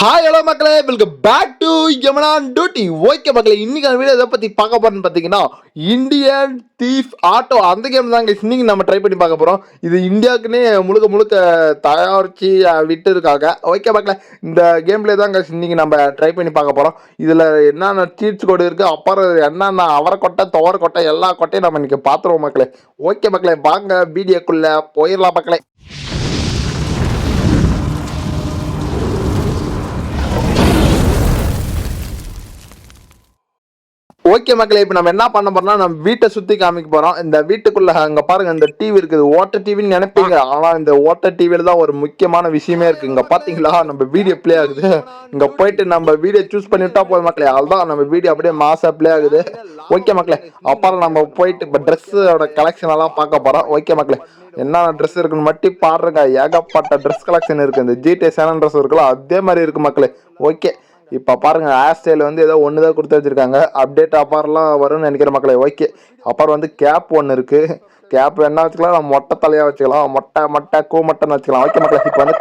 Hi hello மக்களே, welcome back to Yamuna duty. Okay மக்களே, இன்னைக்கு வீடியோ எதை பற்றி பார்க்க போறோம்னு பார்த்தீங்கன்னா இந்தியன் தீஃப் ஆட்டோ அந்த கேம் தாங்க இன்னைக்கு நம்ம ட்ரை பண்ணி பார்க்க போகிறோம். இது இந்தியாவுக்குன்னே முழுக்க முழுக்க தயாரித்து விட்டு இருக்காங்க. ஓகே மக்களே, இந்த கேம்ல தாங்க இன்னைக்கு நம்ம ட்ரை பண்ணி பார்க்க போகிறோம். இதில் என்னென்ன சீட்ஸ் கோடு இருக்குது, அப்புறம் என்னென்ன அவரைக்கொட்டை துவரக்கொட்டை எல்லா கொட்டையும் நம்ம இன்னைக்கு பார்த்துருவோம் மக்களே. ஓகே மக்களே, வாங்க வீடியோக்குள்ளே போயிடலாம் மக்களே. ஓகே மக்களே, இப்போ நம்ம என்ன பண்ண போறோம்னா நம்ம வீட்டை சுற்றி காமிக்க போகிறோம். இந்த வீட்டுக்குள்ளே அங்கே பாருங்கள், இந்த டிவி இருக்குது. ஓட்டர் டிவின்னு நினைப்பீங்க, ஆனால் இந்த ஓட்டர் டிவியில் தான் ஒரு முக்கியமான விஷயமே இருக்குது. இங்கே பார்த்தீங்களா, நம்ம வீடியோ ப்ளே ஆகுது. இங்கே போயிட்டு நம்ம வீடியோ சூஸ் பண்ணிவிட்டா போதும் மக்களே, அதுதான் நம்ம வீடியோ அப்படியே மாசாக ப்ளே ஆகுது. ஓகே மக்களே, அப்புறம் நம்ம போயிட்டு இப்போ ட்ரெஸ்ஸோட கலெக்ஷன் எல்லாம் பார்க்க போகிறோம். ஓகே மக்களே, என்னென்ன ட்ரெஸ் இருக்குன்னு மட்டும் பாருங்க. ஏகப்பட்ட ட்ரெஸ் கலெக்ஷன் இருக்குது. இந்த ஜிடிஏ சேனல் ட்ரெஸ் இருக்குல்ல, அதே மாதிரி இருக்குது மக்களே. ஓகே, இப்போ பாருங்கள், ஹேர் ஸ்டைல் வந்து ஏதோ ஒன்று தான் கொடுத்து வச்சுருக்காங்க. அப்டேட் அப்பாரெலாம் வரும்னு நினைக்கிற மக்களே. ஓகே, அப்புறம் வந்து கேப் ஒன்று இருக்குது. கேப் என்ன வச்சுக்கலாம், நம்ம மொட்டை தலையாக வச்சுக்கலாம், மொட்டை கூமட்டைன்னு வச்சுக்கலாம். ஓகே மக்களே, இப்போ வந்து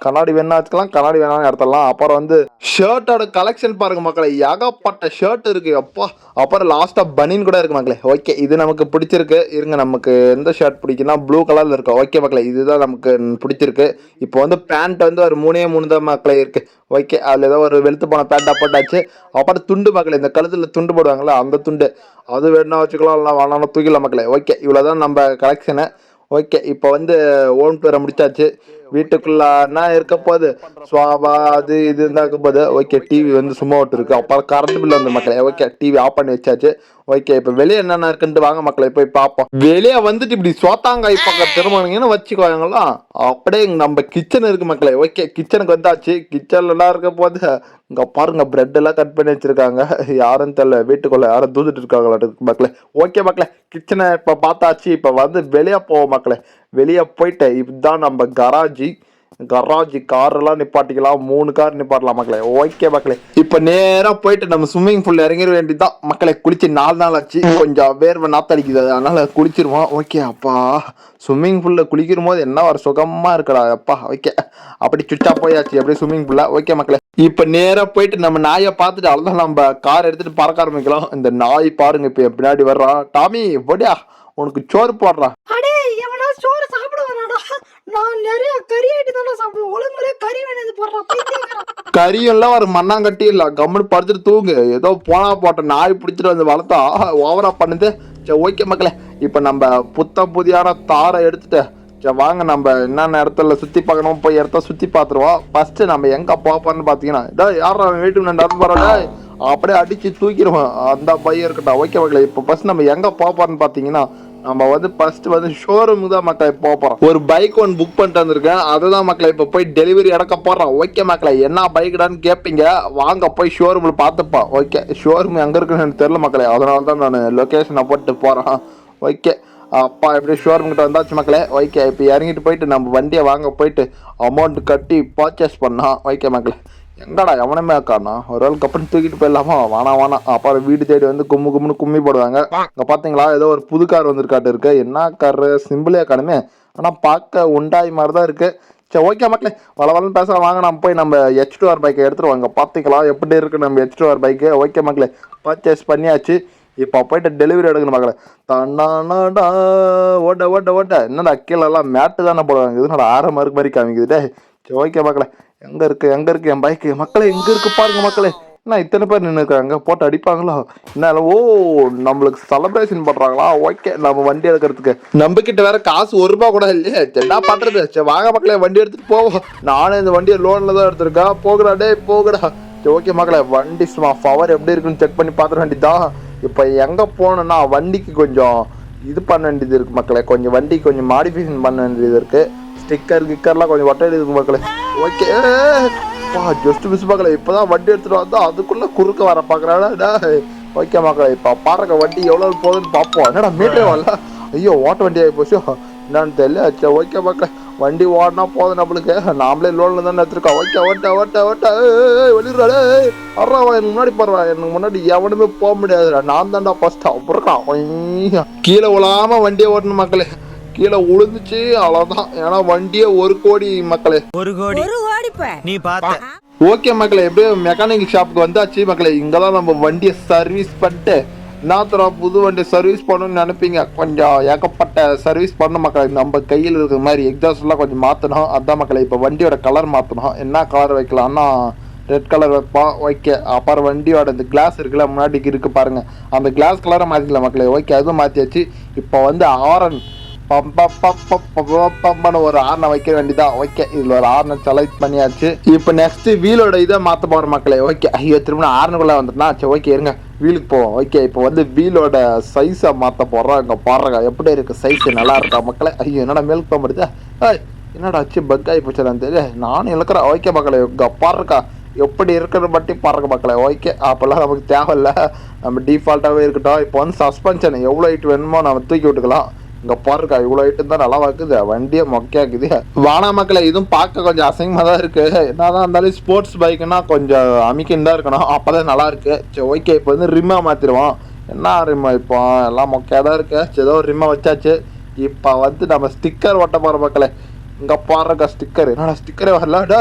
கண்ணாடி வேணா வச்சுக்கலாம், கண்ணாடி வேணாலும் எடுத்துடலாம். அப்புறம் வந்து ஷர்ட்டோட கலெக்ஷன் பாருங்க மக்களே, ஏகப்பட்ட ஷர்ட் இருக்குது அப்பா. அப்புறம் லாஸ்ட்டாக பனின் கூட இருக்குது மக்களே. ஓகே, இது நமக்கு பிடிச்சிருக்கு. இருங்க, நமக்கு எந்த ஷர்ட் பிடிக்குன்னா ப்ளூ கலரில் இருக்கும். ஓகே மக்களே, இதுதான் நமக்கு பிடிச்சிருக்கு. இப்போ வந்து பேண்ட் வந்து ஒரு மூணு தான் மக்களே இருக்குது. ஓகே, அதில் ஏதோ ஒரு வெளுத்து போன பேண்டாக போட்டாச்சு. அப்புறம் துண்டு மக்களே, இந்த கழுத்தில் துண்டு போடுவாங்களே அந்த துண்டு, அது வேணா வச்சுக்கலாம், இல்லை வேணாலும் தூக்கிடலாம் மக்களே. ஓகே, இவ்வளோ தான் நம்ம கலெக்ஷனு. ஓகே, இப்போ வந்து ஓன் பேரை முடிச்சாச்சு. வீட்டுக்குள்ள என்ன இருக்க போகுது, ஸ்வாபா அது இது இருந்தால் இருக்க போகுது. ஓகே, டிவி வந்து சும்மா விட்டு இருக்கு. அப்புறம் கரண்ட் பில் வந்து மக்களே. ஓகே, டிவி ஆஃப் பண்ணி வச்சாச்சு. ஓகே, இப்போ வெளியே என்னென்ன இருக்குன்ட்டு வாங்க மக்களை போய் பார்ப்போம். வெளியே வந்துட்டு இப்படி சோத்தாங்காய் பக்கம் திரும்பினீங்கன்னு வச்சுக்குவாங்களா, அப்படியே நம்ம கிச்சன் இருக்கு மக்களே. ஓகே, கிச்சனுக்கு வந்தாச்சு. கிச்சன்லாம் இருக்க போது இங்கே பாருங்க, பிரெட் எல்லாம் கட் பண்ணி வச்சிருக்காங்க. யாரும் தெரியல, வீட்டுக்குள்ள யாரும் தூத்துட்டு இருக்காங்களா மக்களே. ஓகே மக்களே, கிச்சனை இப்போ பார்த்தாச்சு. இப்போ வந்து வெளியே போவோம் மக்களே. வெளியே போயிட்டு இதுதான் நம்ம கராஜி காரெல்லாம் நிப்பாட்டிக்கலாம். 3 கார் நிப்பாட்டலாம் மக்களே. ஓகே மக்களே, இப்போ நேராக போயிட்டு நம்ம ஸ்விம்மிங் பூல்ல இறங்கிட வேண்டியதுதான் மக்களே. குளிச்சு 4 நாள் ஆச்சு, கொஞ்சம் வேர்வை நாத்தடிக்குது, அதனால குளிச்சிருவோம். ஓகே அப்பா, ஸ்விம்மிங் பூல்ல குளிக்கிற போது என்ன ஒரு சுகமா இருக்கடா அப்பா. ஓகே, அப்படி சுச்சா போயாச்சு அப்படியே ஸ்விம்மிங் பூல்ல. ஓகே மக்களே, இப்போ நேராக போயிட்டு நம்ம நாயை பார்த்துட்டு அவ்வளோதான் நம்ம கார் எடுத்துட்டு பறக்க ஆரம்பிக்கலாம். இந்த நாய் பாருங்க, இப்போ பின்னாடி வர்றான். டாமி போடியா, உனக்கு சோறு போடுறான். சோறு சாப்பிட வராடா, நான் நிறைய கறி ஐட்டு தானே சாப்பிடுவேன். ஒழுங்குமுறையா கறி வேணது போடுறான். கறியெல்லாம் ஒரு மண்ணாங்கட்டி இல்ல, கம்முன்னு படுத்துட்டு தூங்கு. ஏதோ போனா போட்ட நாய் பிடிச்சிட்டு வந்து வளர்த்தா ஓவரா பண்ணுது. சரி ஓகே மக்களே, இப்போ நம்ம புதியான தாரை எடுத்துட்டு சரி வாங்க நம்ம என்னென்ன இடத்துல சுற்றி பார்க்கணும் போய் இடத்த சுற்றி பார்த்துருவோம். ஃபஸ்ட்டு நம்ம எங்கே போப்போன்னு பார்த்தீங்கன்னா, இதோ யாரா வீட்டுக்கு நடந்து போகிறோட அப்படியே அடித்து தூக்கிடுவோம் அந்த பையன் இருக்கட்டும். ஓகே மக்களே, இப்போ ஃபஸ்ட் நம்ம எங்கே போப்போன்னு பார்த்தீங்கன்னா, நம்ம வந்து ஃபர்ஸ்ட் வந்து ஷோரூமுக்கு தான் மக்களை போகிறோம். ஒரு பைக் ஒன்று புக் பண்ணிட்டு வந்திருக்கேன், அதுதான் மக்களை இப்போ போய் டெலிவரி இடக்க போடுறோம். ஓகே மக்களை, என்ன பைக்குடான்னு கேட்பீங்க, வாங்க போய் ஷோரூமில் பார்த்துப்போம். ஓகே, ஷோரூம் எங்கே இருக்குன்னு எனக்கு தெரியல மக்களை, அதனால தான் நான் லொக்கேஷனை போட்டு போகிறேன். ஓகே அப்பா, எப்படி ஷோரூம் கிட்ட வந்தாச்சு மக்களே. ஓகே, இப்போ இறங்கிட்டு போயிட்டு நம்ம வண்டியை வாங்க போயிட்டு அமௌண்ட் கட்டி பர்ச்சேஸ் பண்ணோம். ஓகே மக்களே, எங்கடா எவனமே காணா, ஒரு ஆளுக்கு அப்புறம் தூக்கிட்டு போயிடலாமா, வேணாம். அப்புறம் வீடு தேடி வந்து கும்முன்னு கும்மி போடுவாங்க. இங்கே பார்த்தீங்களா, ஏதோ ஒரு புது கார் வந்துருக்காட்டு இருக்கு. என்ன கார், சிம்பிளே காணுமே, ஆனால் பார்க்க உண்டாய் மாதிரி தான் இருக்கு. சரி ஓகே மக்களே, வளவலன்னு பேச வாங்க நம்ம போய் நம்ம H2R பைக்கை எடுத்துட்டு வாங்க. பார்த்துக்கலாம் எப்படி இருக்கு நம்ம H2R பைக்கு. ஓகே மக்களே, பர்ச்சேஸ் பண்ணியாச்சு. இப்போ போயிட்டு டெலிவரி எடுக்கணும் மக்களே. தன்னாடா ஓட்ட என்னடா கீழெல்லாம் மேட்டு தானே போடுவாங்க, இது என்னடா 6 மார்க் மாதிரி காமிக்குது. சரி ஓகே மக்களே, எங்கே இருக்கு என் பைக்கு மக்களே, எங்கே இருக்கு பாருங்க மக்களே. என்ன இத்தனை பேர் நின்று இருக்காங்க, போட்டு அடிப்பாங்களா என்ன? ஓ, நம்மளுக்கு செலிப்ரேஷன் பண்ணுறாங்களா. ஓகே, நம்ம வண்டி எடுக்கிறதுக்கு நம்ம கிட்ட வேற காசு 1 ரூபா கூட இல்லையே, என்ன பண்ணுறது. சரி வாங்க மக்களே, வண்டி எடுத்துகிட்டு போவோம். நானே இந்த வண்டியை லோனில் தான் எடுத்திருக்கேன். போகடா போகடா. சரி ஓகே மக்களே, வண்டி சும்மா பவர் எப்படி இருக்குன்னு செக் பண்ணி பார்த்துட வேண்டியதான். இப்போ எங்கே போகணுன்னா வண்டிக்கு கொஞ்சம் இது பண்ண வேண்டியது இருக்குது மக்களே. கொஞ்சம் வண்டிக்கு கொஞ்சம் மாடிஃபிகேஷன் பண்ண வேண்டியது இருக்குது. கிக்கர்லாம் கொஞ்சம் ஒட்ட வேண்டியது இருக்குது மக்களே. ஓகே ஜஸ்ட் மிஸ் மக்களே, இப்போ தான் வண்டி எடுத்துகிட்டு வந்தால் அதுக்குள்ளே குறுக்க வர பார்க்குறாடா. ஓகே மக்களே, இப்போ பாருங்க வண்டி எவ்வளோ போகுதுன்னு பார்ப்போம். என்னடா மீட்டரே வரல, ஐயோ ஓட்ட வண்டி ஆகி போச்சு, என்னன்னு தெரியல. சரி ஓகே மக்களே, வண்டி ஓடினா போதும் நம்மளுக்கு, நாமளே லோனில் தானே எடுத்துருக்கோம். ஓகே ஓட்ட வெளியிடுறாடே, வர்றா எனக்கு முன்னாடி போடுறா, எனக்கு முன்னாடி எவனுமே போக முடியாதுடா, நான் தான்டா ஃபர்ஸ்ட். அப்புறம் கீழே விழாம வண்டியை ஓட்டணும் மக்களே. கீழே உழுந்துச்சு அவ்வளோதான். ஏன்னா வண்டியே 1 கோடி மக்களே, 1 கோடி நீ பார்த்த ஓகே மக்களே, எப்படியோ மெக்கானிக் ஷாப்புக்கு வந்தாச்சு மக்களே. இங்கே தான் நம்ம வண்டியை சர்வீஸ் பண்ணிட்டு நாத்திரம் புது வண்டி சர்வீஸ் பண்ணணும்னு நினைப்பீங்க. கொஞ்சம் ஏகப்பட்ட சர்வீஸ் பண்ண மக்களே. நம்ம கையில் இருக்கிற மாதிரி எக்ஸாஸ்ட்லாம் கொஞ்சம் மாற்றணும். அதான் மக்களே இப்போ வண்டியோட கலர் மாற்றணும். என்ன கலர் வைக்கலாம்னா ரெட் கலர் வைப்போம். ஓகே, அப்புறம் வண்டியோட இந்த கிளாஸ் இருக்குல்ல முன்னாடி இருக்கு பாருங்க, அந்த கிளாஸ் கலரை மாற்றிக்கலாம் மக்களே. ஓகே, அதுவும் மாற்றியாச்சு. இப்போ வந்து ஆரன் பம்பன்னு ஒரு ஆர்னை வைக்க வேண்டியதான். ஓகே, இதுல ஒரு ஆர்னை செலக்ட் பண்ணியாச்சு. இப்போ நெக்ஸ்ட் வீலோட இதை மாற்ற போகிற மக்களே. ஓகே, ஐயோ திரும்ப ஆர்னுக்குள்ளே வந்துட்டுனா சரி. ஓகே இருங்க, வீலுக்கு போவோம். ஓகே, இப்போ வந்து வீலோட சைஸை மாற்ற போடுறோம். இங்கே பாருங்க எப்படி இருக்குது சைஸ், நல்லா இருக்கா மக்களே. ஐயோ என்னடா மேலுக்கு போக முடியுது. என்னடா ஆச்சு, பக் ஆகி போச்சு தெரியல, நானும் இழுக்கிறேன். ஓகே மக்களே, இங்கே பாருக்கா எப்படி இருக்கிற பட்டி பாருங்க மக்களே. ஓகே, அப்போல்லாம் நமக்கு தேவையில்லை, நம்ம டிஃபால்ட்டாகவே இருக்கட்டும். இப்போ வந்து சஸ்பென்ஷன் எவ்வளோ ஹைட் வேணுமோ நம்ம தூக்கி விட்டுக்கலாம். இங்கே பாருக்கா இவ்வளோ ஹைட்டு தான் நல்லா இருக்குது, வண்டியை மொக்கையாக்குது. வானா மக்களை, இதுவும் பார்க்க கொஞ்சம் அசிங்கமாக தான் இருக்குது. என்னதான் இருந்தாலும் ஸ்போர்ட்ஸ் பைக்குன்னா கொஞ்சம் அமிக்கின்னு தான் இருக்கணும், அப்போ தான் நல்லா இருக்கு. சரி ஓகே, இப்போ வந்து ரிம்மா மாற்றிடுவோம். என்ன ரிம்மா இப்போ எல்லாம் மொக்கையாக தான் இருக்கு. சரி ஏதோ ஒரு ரிம்மா வச்சாச்சு. இப்போ வந்து நம்ம ஸ்டிக்கர் ஒட்ட போகிற மக்களே. இங்கே பாருங்க ஸ்டிக்கர், என்னடா ஸ்டிக்கரே வரலடா,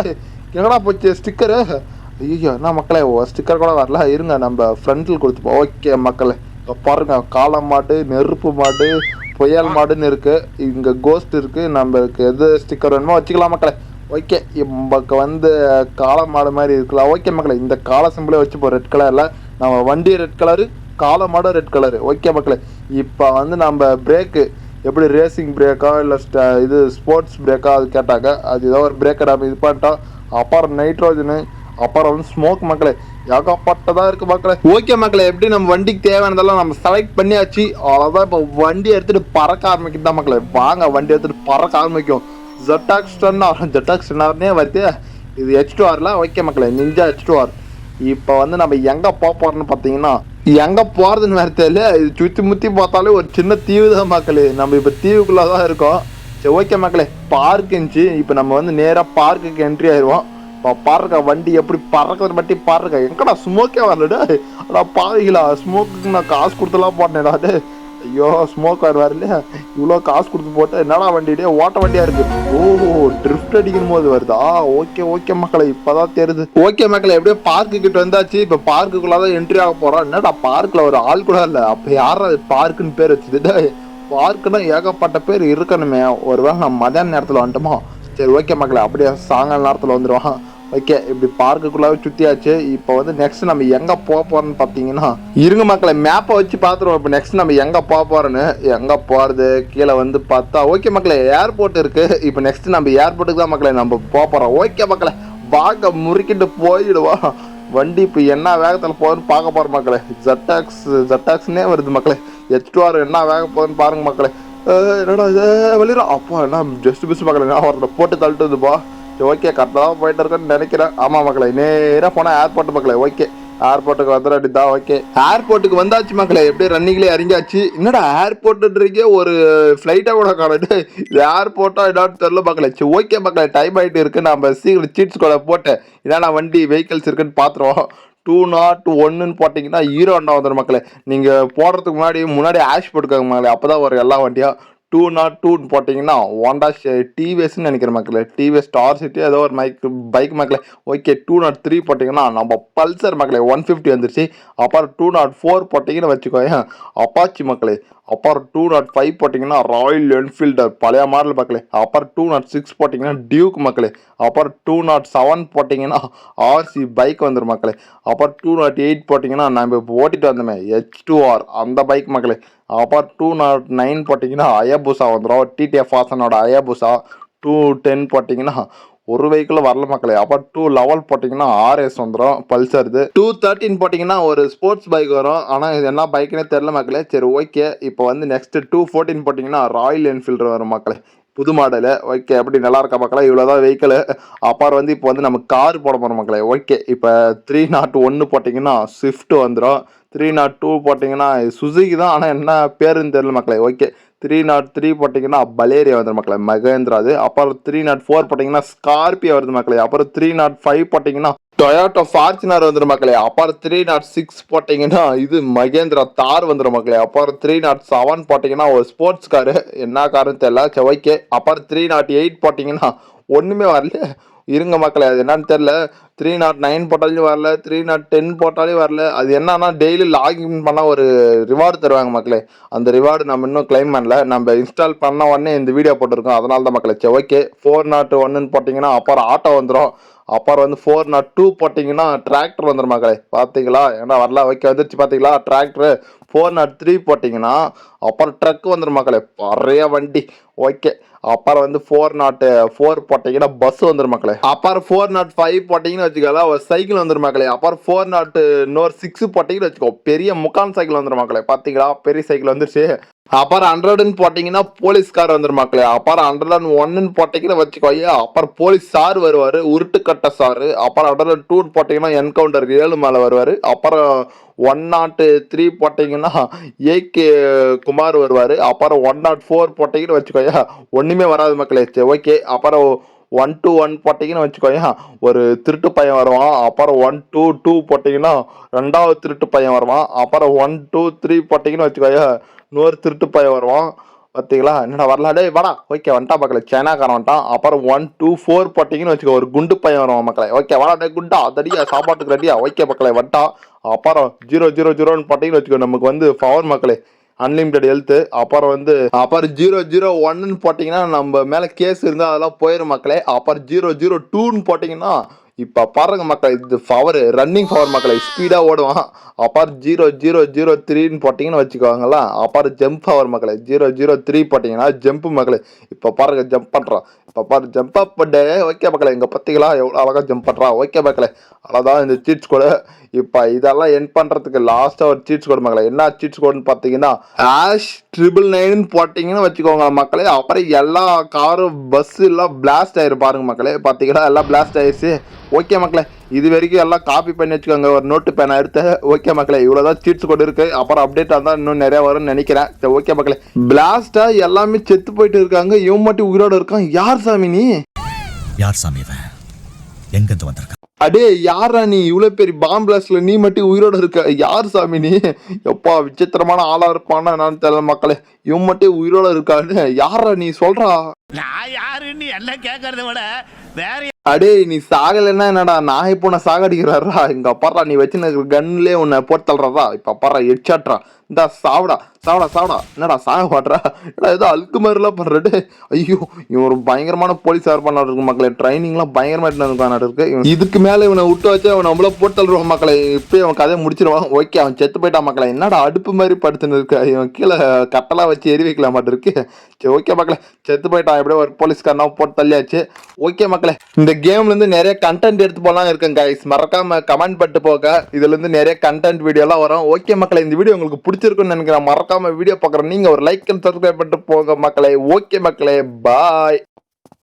எங்கடா போச்சு ஸ்டிக்கரு. ஐயோ என்ன மக்களே, ஸ்டிக்கர் கூட வரல. இருங்க நம்ம ஃப்ரண்ட்டில் கொடுத்துப்போம். ஓகே மக்களே, இப்போ பாருங்க காளை மாடு, நெருப்பு மாடு, புயல் மாடுன்னு இருக்கு. இங்கே கோஸ்ட் இருக்கு. நம்மளுக்கு எது ஸ்டிக்கர் வேணுமோ வச்சுக்கலாம் மக்களே. ஓகே, நமக்கு வந்து காளை மாடு மாதிரி இருக்கலாம். ஓகே மக்களே, இந்த காளை சிம்பிளே வச்சுப்போம் ரெட் கலரில். நம்ம வண்டி ரெட் கலரு, காளை மாடும் ரெட் கலரு. ஓகே மக்களே, இப்போ வந்து நம்ம பிரேக்கு எப்படி ரேசிங் பிரேக்கா இல்லை இது ஸ்போர்ட்ஸ் பிரேக்கா அது கேட்டாங்க. அது ஏதோ ஒரு பிரேக்கை நம்ம இது பண்ணிட்டோம். அப்புறம் நைட்ரோஜனு, அப்புறம் வந்து ஸ்மோக் மக்களே, ஏகப்பட்டதாக இருக்குது மக்களே. ஓகே மக்களே, எப்படி நம்ம வண்டிக்கு தேவையானதெல்லாம் நம்ம செலக்ட் பண்ணியாச்சு. அவ்வளோதான், இப்போ வண்டி எடுத்துகிட்டு பறக்க ஆரம்பிக்கும் தான் மக்களே. வாங்க வண்டி எடுத்துகிட்டு பறக்க ஆரம்பிக்கும். ஜெட்டாக்ஸ்டர்னே வருது. இது H2Rல. ஓகே மக்களே, நிஞ்சா H2R. இப்போ வந்து நம்ம எங்கே போக போகிறோன்னு பார்த்தீங்கன்னா, எங்கே போகிறதுன்னு வேறு தெரியல. இது சுற்றி முற்றி பார்த்தாலே ஒரு சின்ன தீவு தான் மக்களே. நம்ம இப்போ தீவுக்குள்ளே தான் இருக்கோம். சரி ஓகே மக்களே, பார்க் இருந்துச்சு. இப்போ நம்ம வந்து நேராக பார்க்குக்கு என்ட்ரி ஆயிடுவோம். இப்போ பாருங்க வண்டி எப்படி பறக்கிறது பற்றி பாருங்க. எங்கடா ஸ்மோக்கே வரலடா, ஆனால் பாவிங்களா ஸ்மோக்குக்கு நான் காசு கொடுத்துலாம் போட்டேன்டா. ஐயோ ஸ்மோக் வரல இல்லையா, இவ்வளோ காசு கொடுத்து போட்டு என்னடா வண்டியே ஓட்ட வண்டியாக இருக்குது. ஓ ட்ரிஃப்ட் அடிக்கும் போது வருதா. ஓகே ஓகே மக்களை, இப்போதான் தெரியுது. ஓகே மக்களை, எப்படியோ பார்க்கு கிட்ட வந்தாச்சு. இப்போ பார்க்குக்குள்ளே தான் என்ட்ரி ஆக போகிறோம். என்னடா பார்க்கில் ஒரு ஆள் கூட இல்லை. அப்போ யாரா பார்க்குன்னு பேர் வச்சுது. பார்க்குன்னா ஏகப்பட்ட பேர் இருக்கணுமே. ஒருவேளை நம்ம மதியான நேரத்தில் வந்துட்டோமோ. சரி ஓகே மக்களை, அப்படியே சாயங்கால நேரத்தில் வந்துடுவோம். ஓகே, இப்படி பார்க்குக்குள்ளாவே சுற்றியாச்சு. இப்போ வந்து நெக்ஸ்ட் நம்ம எங்கே போக போகிறோன்னு பார்த்தீங்கன்னா, இருங்க மக்களை மேப்பை வச்சு பார்த்துருவோம். இப்போ நெக்ஸ்ட் நம்ம எங்கே போக போகிறோன்னு. எங்கே போகிறது கீழே வந்து பார்த்தா, ஓகே மக்களை ஏர்போர்ட் இருக்குது. இப்போ நெக்ஸ்ட் நம்ம ஏர்போர்ட்டுக்கு தான் மக்களை நம்ம போக போகிறோம். ஓகே மக்களை, வாங்க முறுக்கிட்டு போயிடுவோம். வண்டி இப்போ என்ன வேகத்தில் போகுதுன்னு பார்க்க போகிற மக்களே. ஜெட்டாக்ஸ்னே வருது மக்களே. H2R என்ன வேக போகுதுன்னு பாருங்க மக்களே. என்னடா இது வெளியிடும். அப்போ என்ன ஜஸ்ட் பிஸ் மக்களே, நான் அவரோட போட்டு தள்ளிட்டு வந்துப்பா. சரி ஓகே, கரெக்டாக தான் போயிட்டு இருக்கேன்னு நினைக்கிறேன். ஆமாம் மக்களே, நேராக போனால் ஏர்போர்ட் மக்களே. ஓகே, ஏர்போர்ட்டுக்கு வந்துட வேண்டியதான். ஓகே, ஏர்போர்ட்டுக்கு வந்தாச்சு மக்களே. எப்படியே ரன்னிங்லேயே இறங்கியாச்சு. என்னடா ஏர்போர்ட்டுன்றீங்க, ஒரு ஃப்ளைட்டாக கூட காணுது. இது ஏர்போர்ட்டா என்னன்னு தெரியல மக்களே. சரி ஓகே மக்களே, டைம் ஆகிட்டு இருக்கு. நம்ம சீக்கிரம் சீட்ஸ் கூட போட்டு என்னென்ன வண்டி வெஹிக்கிள்ஸ் இருக்குன்னு பார்த்துருவோம். 201 போட்டிங்கன்னா ஹீரோ ஹோண்டா வந்துடும் மக்களே. நீங்கள் போடுறதுக்கு முன்னாடி ஆஷ் போட்டுக்காங்க மக்களே. அப்போ தான் வரும் எல்லா வண்டியும். 202 போட்டிங்கன்னா ஹோண்டா டிவிஎஸ்ன்னு நினைக்கிறேன் மக்களே. டிவிஎஸ் ஸ்டார் சிட்டி ஏதோ ஒரு பைக் மக்களே. ஓகே, 203 போட்டிங்கன்னா நம்ம பல்சர் மக்களே 150 வந்துருச்சு. அப்புறம் 204 போட்டிங்கன்னு வச்சுக்கோங்க அப்பாச்சி மக்களே. அப்புறம் 205 போட்டிங்கன்னா ராயல் என்ஃபீல்டர் பழைய மாடல் மக்களே. அப்புறம் 206 போட்டிங்கன்னா டியூக் மக்களே. அப்புறம் 207 போட்டிங்கன்னா ஆர்சி பைக் வந்துடும் மக்களே. அப்புறம் 208 போட்டிங்கன்னா நம்ம இப்போ ஓட்டிட்டு வந்தோமே H2R அந்த பைக் மக்களே. அப்புறம் 209 போட்டிங்கன்னா அயபுசா வந்துடும், டிடிஎஃப் வாசனோட அயபுசா. 210 போட்டிங்கன்னா ஒரு வெஹிக்கிள் வரல மக்களே. அப்புறம் 211 போட்டிங்கன்னா ஆர்எஸ் வந்துடும் பல்சருது. 213 போட்டிங்கன்னா ஒரு ஸ்போர்ட்ஸ் பைக் வரும். ஆனால் இது என்ன பைக்குன்னே தெரில மக்களே. சரி ஓகே, இப்போ வந்து நெக்ஸ்ட் 214 போட்டிங்கன்னா ராயல் என்ஃபீல்டு வரும் மக்களே, புது மாடலு. ஓகே, எப்படி நல்லா இருக்கா மக்களே. இவ்வளோதான் வெஹிக்கிள். அப்புறம் வந்து இப்போ வந்து நம்ம கார் போட போகிறோம் மக்களே. ஓகே, இப்போ 301 போட்டிங்கன்னா ஸ்விஃப்ட் வந்துடும். 302 போட்டிங்கன்னா சுசுகி தான், ஆனால் என்ன பேருன்னு தெரியல மக்களே. ஓகே, 303 போட்டிங்கன்னா பலேரியா வந்துடும் மக்களே, மகேந்திராது. அப்புறம் 304 போட்டிங்கன்னா ஸ்கார்பியோ வருது மக்களே. அப்புறம் 305 போட்டிங்கன்னா டொயோட்டோ ஃபார்ச்சுனர் வந்துடும் மக்களே. அப்புறம் 306 போட்டிங்கன்னா இது மகேந்திரா தார் வந்துடும் மக்களே. அப்புறம் 307 போட்டிங்கன்னா ஒரு ஸ்போர்ட்ஸ் காரு, என்ன காருன்னு தெரியல. சரி ஓகே. அப்புறம் 308 போட்டிங்கன்னா ஒன்றுமே வரல, இருங்க மக்களே, அது என்னன்னு தெரியல. 309 போட்டாலும் வரல, 310 போட்டாலும் வரல. அது என்னன்னா டெய்லி லாகின் பண்ணா ஒரு ரிவார்டு தருவாங்க மக்களே. அந்த ரிவார்டு நம்ம இன்னும் கிளைம் பண்ணல. நம்ம இன்ஸ்டால் பண்ண உடனே இந்த வீடியோ போட்டிருக்கோம், அதனால தான் மக்களே. சரி ஓகே, 401 போட்டிங்கன்னா அப்புறம் ஆட்டோ வந்துடும். அப்புறம் வந்து 402 போட்டிங்கன்னா டிராக்டர் வந்துடும் மக்களே. பார்த்தீங்களா, ஏன்னா வரல. ஓகே, வந்துருச்சு பார்த்தீங்களா டிராக்டர். 403 போட்டிங்கன்னா அப்புறம் ட்ரக் வந்துடும் மக்களே, நிறைய வண்டி. ஓகே, அப்புறம் வந்து 404 போட்டிங்கன்னா பஸ் வந்துடும் மக்களே. அப்புறம் 405 போட்டிங்கன்னு வச்சுக்கலாம் ஒரு சைக்கிள் வந்துடும் மக்களே. அப்புறம் 406 போட்டிங்கன்னு வச்சுக்கோ பெரிய முக்கான் சைக்கிள் வந்துடும் மக்களே. பார்த்தீங்களா, பெரிய சைக்கிள் வந்துருச்சு. அப்புறம் 100 போட்டிங்கன்னா போலீஸ்கார் வந்துடும் மக்களே. அப்புறம் 101 போட்டிங்கன்னா வச்சுக்கோயா, அப்புறம் போலீஸ் சார் வருவார், உருட்டுக்கட்ட சார். அப்புறம் 102 போட்டிங்கன்னா என்கவுண்டர் 7 மேலே வருவார். அப்புறம் 103 போட்டிங்கன்னா ஏகே குமார் வருவார். அப்புறம் 104 போட்டிங்கன்னு வச்சுக்கோயா ஒன்றுமே வராது மக்களே. சரி ஓகே, அப்புறம் 121 போட்டிங்கன்னு வச்சுக்கோயா ஒரு திருட்டு பையன் வருவான். அப்புறம் 122 போட்டிங்கன்னா ரெண்டாவது திருட்டு பையன் வருவான். அப்புறம் 123 போட்டிங்கன்னு வச்சுக்கோயா இன்னொரு திருட்டு பையன் வருவான். பார்த்தீங்களா, என்னடா வரலாம், டே வாடா. ஓகே, வந்துட்டா மக்களே, சைனாக்காரன் வந்துட்டான். அப்புறம் 124 போட்டிங்கன்னு வச்சுக்கோ ஒரு குண்டு பையன் வருவான் மக்களே. ஓகே வாடா, டே குண்டா தடியா சாப்பாட்டுக்கு ரெடியா. ஓகே மக்களே, வந்துட்டான். அப்புறம் 000 போட்டிங்கன்னு வச்சுக்கோ நமக்கு வந்து பவர் மக்களே, அன்லிமிட்டெட் ஹெல்த். அப்புறம் 001 போட்டிங்கன்னா நம்ம மேலே கேஸ் இருந்தால் அதெல்லாம் போயிடும் மக்களே. அப்புறம் 002 போட்டிங்கன்னா இப்போ பாருங்க மக்கள், இது பவர் ரன்னிங் பவர் மக்களை, ஸ்பீடாக ஓடுவான். அப்புறம் 0003 போட்டிங்கன்னு வச்சுக்கோங்களா. அப்புறம் ஜம்ப் பவர் மக்களை 003 போட்டிங்கன்னா ஜம்ப் மக்களை. இப்போ பாருங்க ஜம்ப் பண்ணுறான். இப்போ பாரு ஜம்ப் அப் பண்ணு. ஓகே மக்களை, இங்கே பார்த்தீங்களா எவ்வளோ அழகாக ஜம்ப் பண்ணுறான். ஓகே மக்களை, அவ்வளோதான் இந்த சீட்ஸ் கோடு. இப்போ இதெல்லாம் என் பண்ணுறதுக்கு லாஸ்ட்டாக ஒரு சீட்ஸ் கோடு மக்களை. என்ன சீட்ஸ் கோடுன்னு பார்த்தீங்கன்னா #999 போட்டிங்கன்னு வச்சுக்கோங்க மக்களே. அப்புறம் எல்லா காரும் பஸ் எல்லாம் பிளாஸ்ட் ஆயிரும் பாருங்க மக்களே. பார்த்தீங்கன்னா எல்லாம் பிளாஸ்ட் ஆயிடுச்சு. ஓகே மக்களே, இது வரைக்கும் எல்லாம் காப்பி பண்ணி வச்சுக்கோங்க, ஒரு நோட்டு பேனா எடுத்து. ஓகே மக்களே, இவ்வளோதான் சீட்ஸ் கோடு இருக்கு. அப்புறம் அப்டேட் இருந்தால் இன்னும் நிறைய வரும்னு நினைக்கிறேன். சரி ஓகே மக்களே, பிளாஸ்டா எல்லாமே செத்து போயிட்டு இருக்காங்க, இவன் மட்டும் உயிரோட இருக்கான். யார் சாமி நீ? யார் சாமி இவன்? எங்கிருந்து வந்திருக்க? அடே யாரா நீ? இவ்வளவு பெரிய பாம் பிளாஸ்ட்ல நீ மட்டும் உயிரோட இருக்க, யார் சாமி நீ? எப்பா விசித்திரமான ஆளா இருப்பான்னா நான் தெரியல மக்களே, இவன் மட்டும் உயிரோட இருக்கான்னு. யாரா நீ சொல்றா? நான் யாருன்னு எல்லாம் கேட்கறத விட வேற. அடே நீ சாகலைன்னா என்னடா, நான் இப்போ உன்னை சாகடிக்கிறாரா? இங்க அப்பாறா நீ வச்சுன்னு கன்லேயே உன்னை போட்டு தள்ளுறதா. இப்போ அப்பாறா ஹெட்ஷாட்ரா. இந்த சாவடா சாவடா சாவடா. என்னடா சாக மாட்றா? ஏடா ஏதோ அழுக்கு மாதிரிலாம் பண்ணுறடு. ஐயோ, இவன் ஒரு பயங்கரமான போலீஸார் பண்ணாரு இருக்கு மக்களே. ட்ரைனிங்லாம் பயங்கரமா இருக்கு. இதுக்கு மேலே இவனை விட்டு வச்சு அவன் நம்மள போட்டு தள்ளுவான் மக்களே. இப்போ அவன் கதையை முடிச்சிருவான். ஓகே, அவன் செத்து போயிட்டான் மக்களே. என்னடா அடுப்பு மாதிரி படுத்துன்னு இருக்க, இவன் கீழே கட்டெல்லாம் வச்சு எரி வைக்கல மாட்டு இருக்கு. சரி ஓகே மக்களே, செத்து போயிட்டான். எப்படியோ ஒரு போலீஸ்காரனா போட்டு தள்ளியாச்சு. ஓகே மக்களே, இந்த கேம்ல இருந்து நிறைய கண்டென்ட் எடுத்து போலாம் இருக்கேன் கைஸ். மறக்காம கமெண்ட் பண்ணிட்டு போக, இதுல இருந்து நிறைய கண்டென்ட் வீடியோலாம் வரும். ஓகே மக்களே, இந்த வீடியோ உங்களுக்கு பிடிச்சிருக்குன்னு நினைக்கிறேன். மறக்காம வீடியோ பார்க்குறேன் நீங்க ஒரு லைக் அண்ட் சப்ஸ்கிரைப் பண்ணிட்டு போங்க மக்களே. ஓகே மக்களே, பாய்.